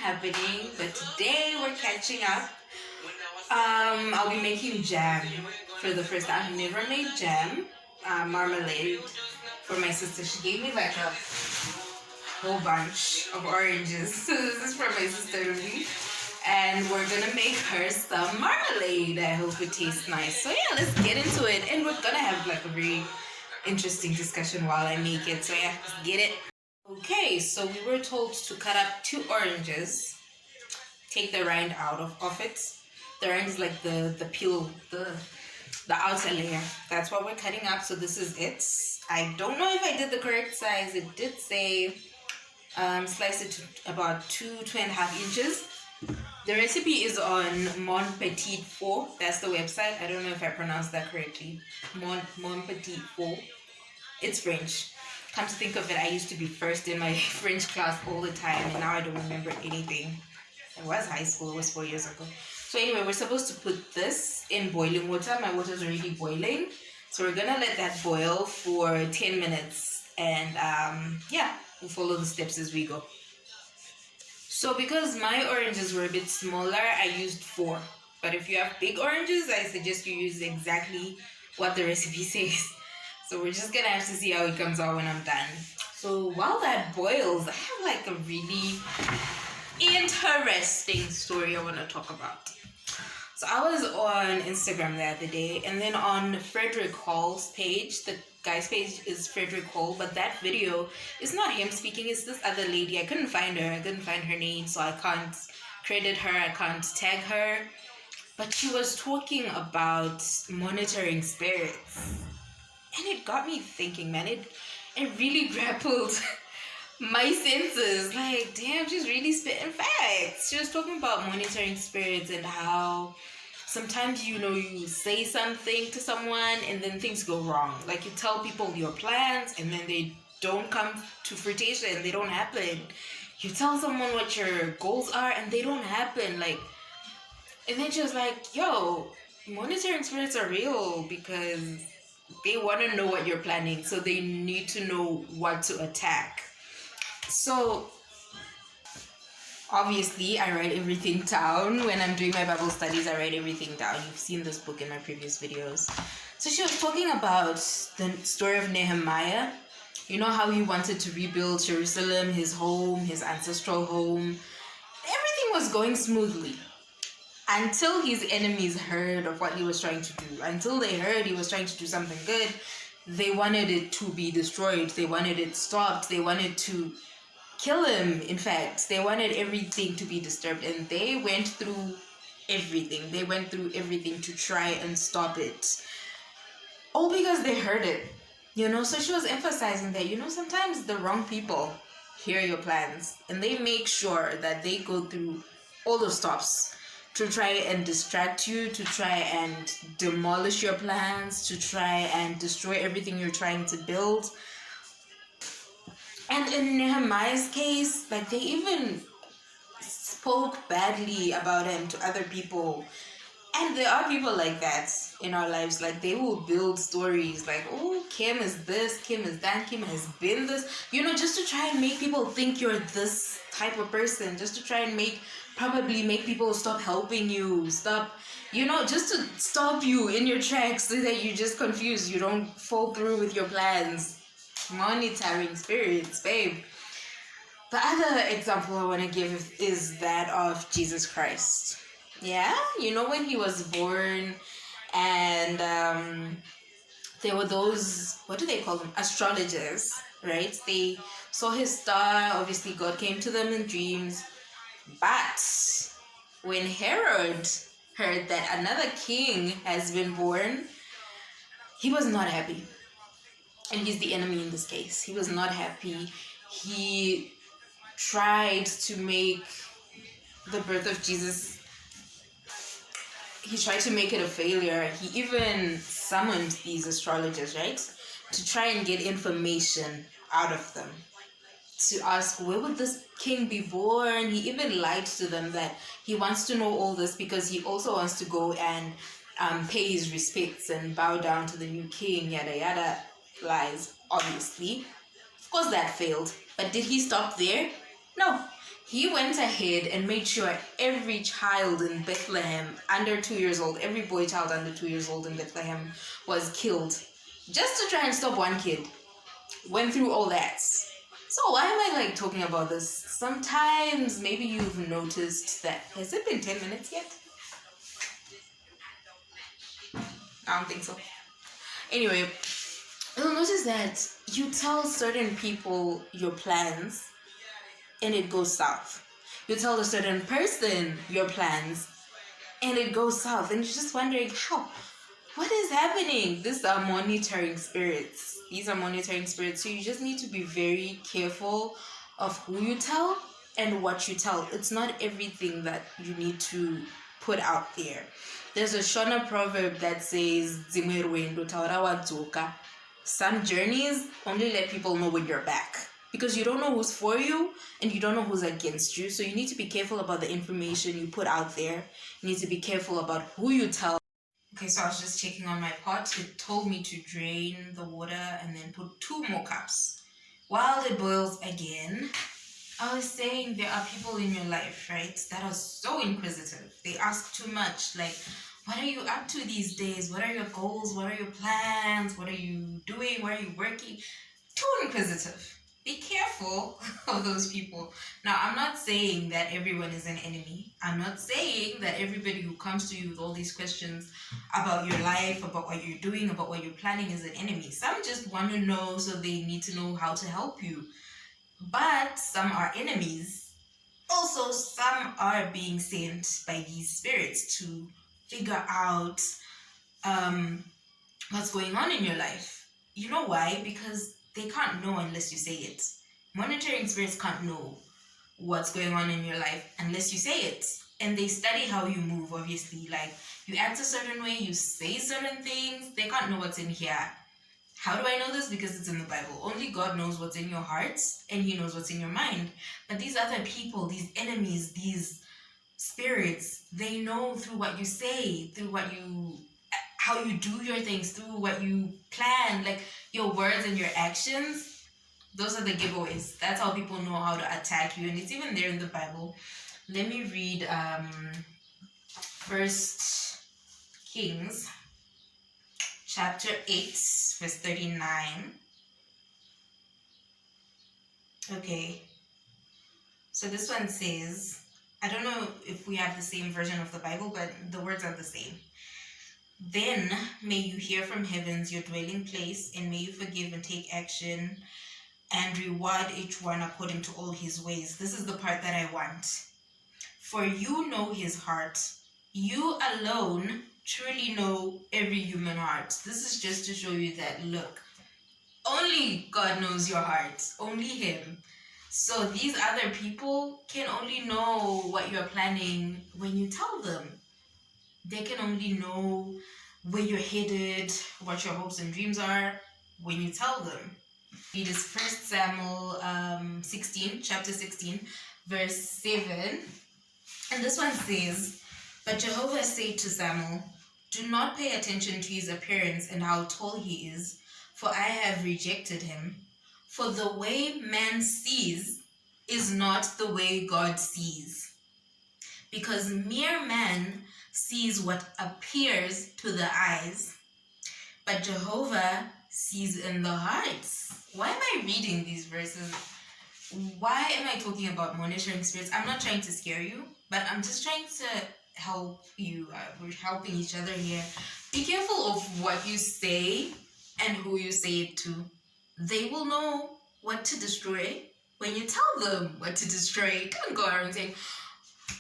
happening, but today we're catching up. I'll be making jam for the first time. I've never made jam, marmalade for my sister. She gave me like a whole bunch of oranges. So this is from my sister to me. And we're gonna make her some marmalade. I hope it tastes nice. So yeah, let's get into it. And we're gonna have like a very interesting discussion while I make it. So yeah, let's get it. Okay, so we were told to cut up 2 oranges. Take the rind out of it. The rind is like the peel, the outer layer. That's what we're cutting up. So this is it. I don't know if I did the correct size. It did say slice it to about 2.5 inches. The recipe is on Mon Petit Four. That's the website. I don't know if I pronounced that correctly. Mon Petit Four. It's French. Come to think of it, I used to be first in my French class all the time, and now I don't remember anything. It was high school. It was 4 years ago. So anyway, we're supposed to put this in boiling water. My water is already boiling. So we're going to let that boil for 10 minutes. And yeah, we'll follow the steps as we go. So because my oranges were a bit smaller, I used 4. But if you have big oranges, I suggest you use exactly what the recipe says. So we're just going to have to see how it comes out when I'm done. So while that boils, I have like a really interesting story I want to talk about. So I was on Instagram the other day, and then on Frederick Hall's page, the guy's page is Frederick Hall, but that video is not him speaking, it's this other lady. I couldn't find her. I couldn't find her name, so I can't credit her. I can't tag her. But she was talking about monitoring spirits. And it got me thinking, man. It really grappled my senses. Like, damn, she's really spitting facts. She was talking about monitoring spirits and how sometimes, you say something to someone and then things go wrong. Like, you tell people your plans and then they don't come to fruition. They don't happen. You tell someone what your goals are and they don't happen. Like, and then she was like, yo, monitoring spirits are real because they want to know what you're planning. So they need to know what to attack. So obviously, I write everything down. When I'm doing my Bible studies, I write everything down. You've seen this book in my previous videos. So she was talking about the story of Nehemiah. You know how he wanted to rebuild Jerusalem, his home, his ancestral home. Everything was going smoothly until his enemies heard of what he was trying to do. Until they heard he was trying to do something good, they wanted it to be destroyed. They wanted it stopped. They wanted to kill him. In fact, they wanted everything to be disturbed, and they went through everything. They went through everything to try and stop it, all because they heard it. So she was emphasizing that sometimes the wrong people hear your plans and they make sure that they go through all the stops to try and distract you, to try and demolish your plans, to try and destroy everything you're trying to build. And in Nehemiah's case, like, they even spoke badly about him to other people. And there are people like that in our lives. Like, they will build stories like, oh, Kim is this, Kim is that, Kim has been this. Just to try and make people think you're this type of person. Just to try and probably make people stop helping you. Stop, just to stop you in your tracks so that you're just confused. You don't fall through with your plans. Monitoring spirits, babe. The other example I want to give is that of Jesus Christ. Yeah, when he was born, and there were those, what do they call them? Astrologers, right? They saw his star. Obviously, God came to them in dreams. But when Herod heard that another king has been born, he was not happy. And he's the enemy in this case. He was not happy. He tried to make the birth of Jesus, he tried to make it a failure. He even summoned these astrologers, right? To try and get information out of them. To ask, where would this king be born? He even lied to them that he wants to know all this because he also wants to go and pay his respects and bow down to the new king, yada yada. Lies, obviously. Of course that failed. But did he stop there? No. He went ahead and made sure every child in Bethlehem under 2 years old, every boy child under 2 years old in Bethlehem was killed just to try and stop one kid. Went through all that. So why am I like talking about this? Sometimes maybe you've noticed that. Has it been 10 minutes yet? I don't think so. Anyway, you'll notice that you tell certain people your plans and it goes south. You tell a certain person your plans and it goes south. And you're just wondering how. What is happening? These are monitoring spirits. These are monitoring spirits. So you just need to be very careful of who you tell and what you tell. It's not everything that you need to put out there. There's a Shona proverb that says, some journeys only let people know when you're back. Because you don't know who's for you and you don't know who's against you. So you need to be careful about the information you put out there. You need to be careful about who you tell. Okay, so I was just checking on my pot. It told me to drain the water and then put 2 more cups. While it boils again, I was saying there are people in your life, right, that are so inquisitive. They ask too much. Like, what are you up to these days? What are your goals? What are your plans? What are you doing? Where are you working? Too inquisitive. Be careful of those people. Now, I'm not saying that everyone is an enemy. I'm not saying that everybody who comes to you with all these questions about your life, about what you're doing, about what you're planning is an enemy. Some just want to know, so they need to know how to help you. But some are enemies. Also, some are being sent by these spirits to figure out what's going on in your life. You know why? Because they can't know unless you say it. Monitoring spirits can't know what's going on in your life unless you say it. And they study how you move, obviously. Like, you act a certain way, you say certain things. They can't know what's in here. How do I know this? Because it's in the Bible. Only God knows what's in your heart and He knows what's in your mind. But these other people, these enemies, these spirits, they know through what you say, through how you do your things, through what you plan, like your words and your actions. Those are the giveaways. That's how people know how to attack you. And it's even there in the Bible. Let me read First Kings chapter 8, verse 39. Okay. So this one says, I don't know if we have the same version of the Bible, but the words are the same. Then may you hear from heavens, your dwelling place, and may you forgive and take action and reward each one according to all his ways. This is the part that I want. For you know his heart. You alone truly know every human heart. This is just to show you that, look, only God knows your heart. Only Him. So these other people can only know what you're planning when you tell them. They can only know where you're headed, what your hopes and dreams are when you tell them. It is 1 Samuel 16, chapter 16, verse 7. And this one says, But Jehovah said to Samuel, Do not pay attention to his appearance and how tall he is, for I have rejected him. For the way man sees is not the way God sees. Because mere man sees what appears to the eyes, but Jehovah sees in the hearts. Why am I reading these verses? Why am I talking about monitoring spirits? I'm not trying to scare you, but I'm just trying to help you. We're helping each other here. Be careful of what you say and who you say it to. They will know what to destroy when you tell them what to destroy. Don't go around saying,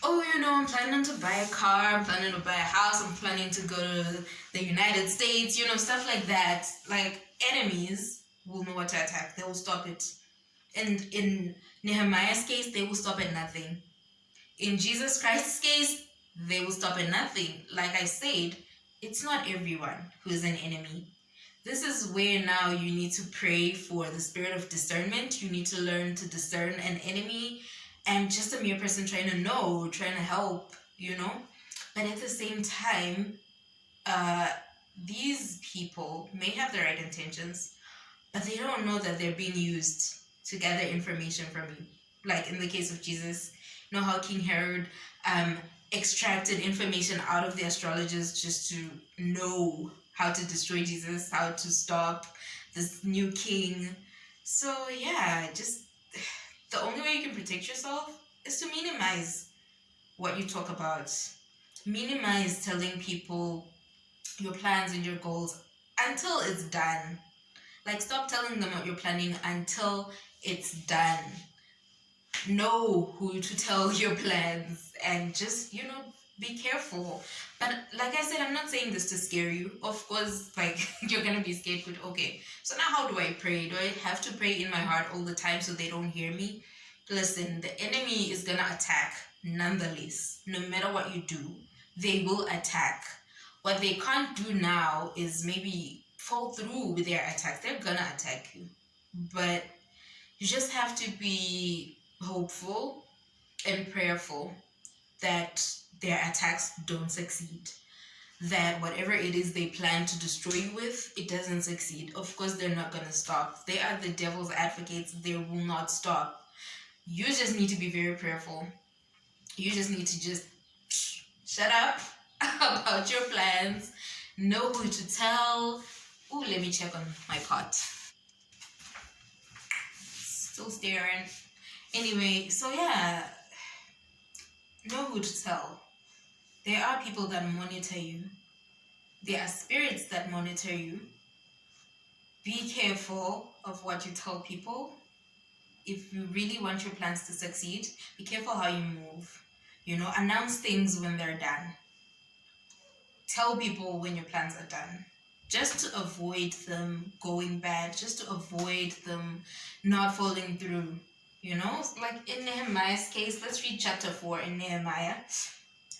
oh, I'm planning to buy a car, I'm planning to buy a house, I'm planning to go to the United States, stuff like that. Like, enemies will know what to attack. They will stop it. And in Nehemiah's case, they will stop at nothing. In Jesus Christ's case, they will stop at nothing. Like I said, it's not everyone who is an enemy. This is where now you need to pray for the spirit of discernment. You need to learn to discern an enemy and just a mere person trying to know, trying to help, But at the same time, these people may have the right intentions, but they don't know that they're being used to gather information from you. Like in the case of Jesus, Know how King Herod extracted information out of the astrologers just to know how to destroy Jesus, how to stop this new king. So yeah, just the only way you can protect yourself is to minimize what you talk about. Minimize telling people your plans and your goals until it's done. Like, stop telling them what you're planning until it's done. Know who to tell your plans and just, be careful. But like I said, I'm not saying this to scare you. Of course, like, you're gonna be scared, but okay. So now how do I pray? Do I have to pray in my heart all the time so they don't hear me? Listen, the enemy is gonna attack nonetheless. No matter what you do, they will attack. What they can't do now is maybe fall through with their attacks. They're gonna attack you. But you just have to be hopeful and prayerful that their attacks don't succeed. That whatever it is they plan to destroy you with, it doesn't succeed. Of course, they're not going to stop. They are the devil's advocates. They will not stop. You just need to be very prayerful. You just need to just shut up about your plans. Know who to tell. Ooh, let me check on my pot. Still staring. Anyway, so yeah, know who to tell. There are people that monitor you. There are spirits that monitor you. Be careful of what you tell people. If you really want your plans to succeed, be careful how you move. Announce things when they're done. Tell people when your plans are done. Just to avoid them going bad, just to avoid them not falling through. Like in Nehemiah's case, let's read chapter 4 in Nehemiah.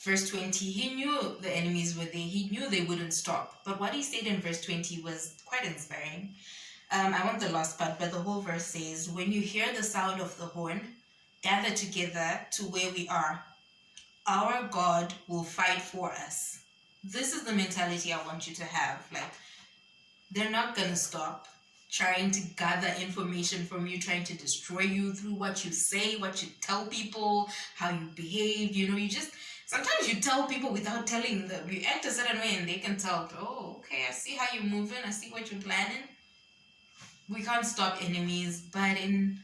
Verse 20, he knew the enemies were there. He knew they wouldn't stop. But what he said in verse 20 was quite inspiring. I want the last part, but the whole verse says, when you hear the sound of the horn, gather together to where we are. Our God will fight for us. This is the mentality I want you to have. Like, they're not going to stop trying to gather information from you, trying to destroy you through what you say, what you tell people, how you behave. Sometimes you tell people without telling them. You act a certain way and they can tell, oh, okay, I see how you're moving. I see what you're planning. We can't stop enemies. But in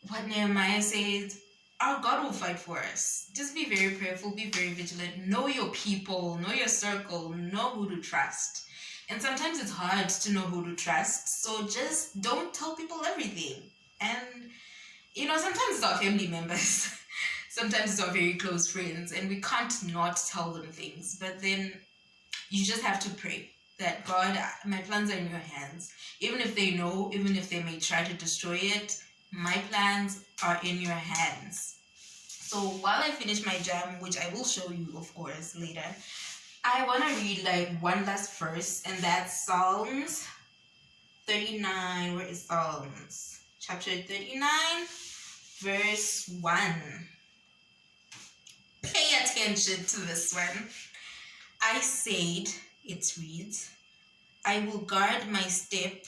what Nehemiah says, our God will fight for us. Just be very prayerful. Be very vigilant. Know your people. Know your circle. Know who to trust. And sometimes it's hard to know who to trust. So just don't tell people everything. And, sometimes it's our family members. Sometimes it's our very close friends. And we can't not tell them things. But then you just have to pray that, God, my plans are in your hands. Even if they know, even if they may try to destroy it, my plans are in your hands. So while I finish my jam, which I will show you, of course, later, I want to read one last verse, and that's Psalms 39. Where is Psalms? Chapter 39, verse 1. Pay attention to this one. I said, it reads, I will guard your step,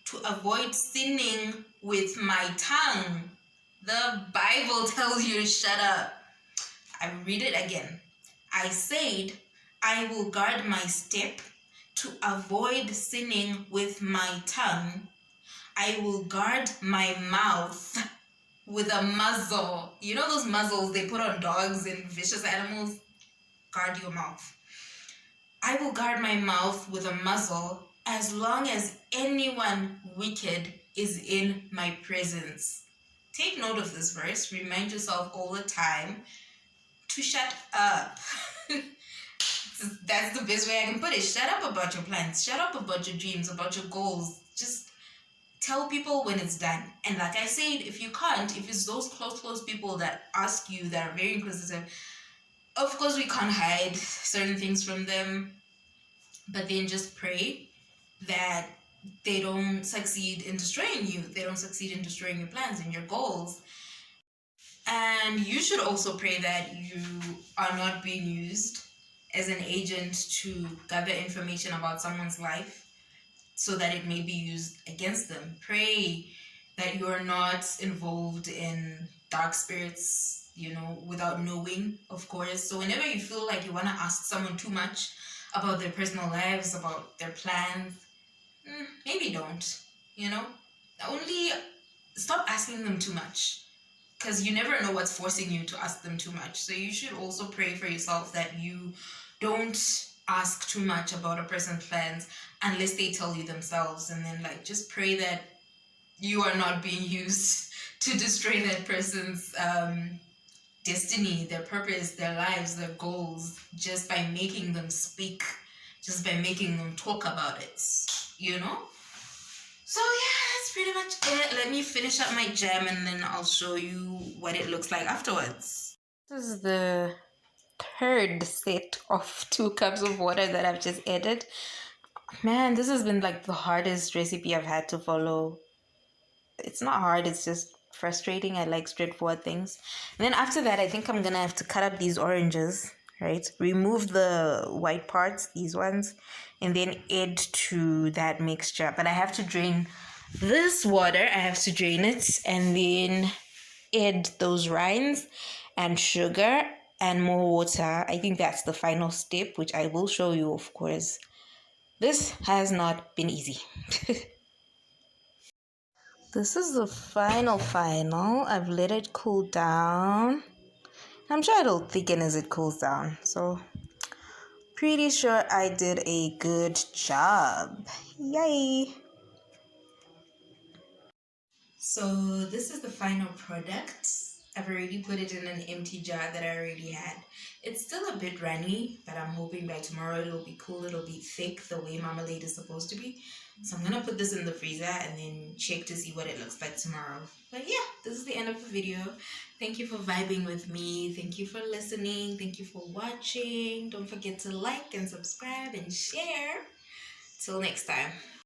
to avoid sinning with my tongue. The Bible tells you to shut up. I will read it again. I said, I will guard my step to avoid sinning with my tongue. I will guard my mouth with a muzzle. You know those muzzles they put on dogs and vicious animals? Guard your mouth. I will guard my mouth with a muzzle as long as anyone wicked is in my presence. Take note of this verse. Remind yourself all the time to shut up. That's the best way I can put it. Shut up about your plans. Shut up about your dreams, about your goals. Just tell people when it's done. And like I said, if you can't, if it's those close people that ask you, that are very inquisitive, of course we can't hide certain things from them. But then just pray that they don't succeed in destroying you. They don't succeed in destroying your plans and your goals. And you should also pray that you are not being used as an agent to gather information about someone's life so that it may be used against them. Pray that you're not involved in dark spirits, without knowing, of course. So whenever you feel like you want to ask someone too much about their personal lives, about their plans, maybe don't, only stop asking them too much, because you never know what's forcing you to ask them too much. So you should also pray for yourself that you don't ask too much about a person's plans unless they tell you themselves, and then like just pray that you are not being used to destroy that person's destiny, their purpose, their lives, their goals, just by making them speak, just by making them talk about it, So yeah, that's pretty much it. Let me finish up my jam and then I'll show you what it looks like afterwards. This is the third set of 2 cups of water that I've just added. Man, this has been like the hardest recipe I've had to follow. It's not hard, it's just frustrating. I like straightforward things. And then after that, I think I'm gonna have to cut up these oranges, right? Remove the white parts, these ones, and then add to that mixture. But I have to drain this water, I have to drain it, and then add those rinds and sugar and more water. I think that's the final step, which I will show you, of course. This has not been easy. This is the final. I've let it cool down. I'm sure it'll thicken as it cools down. So, pretty sure I did a good job. Yay! So, this is the final product. I've already put it in an empty jar that I already had. It's still a bit runny, but I'm hoping by tomorrow it'll be cool, it'll be thick the way marmalade is supposed to be. So I'm gonna put this in the freezer and then check to see what it looks like tomorrow. But yeah, this is the end of the video. Thank you for vibing with me. Thank you for listening. Thank you for watching. Don't forget to like and subscribe and share. Till next time.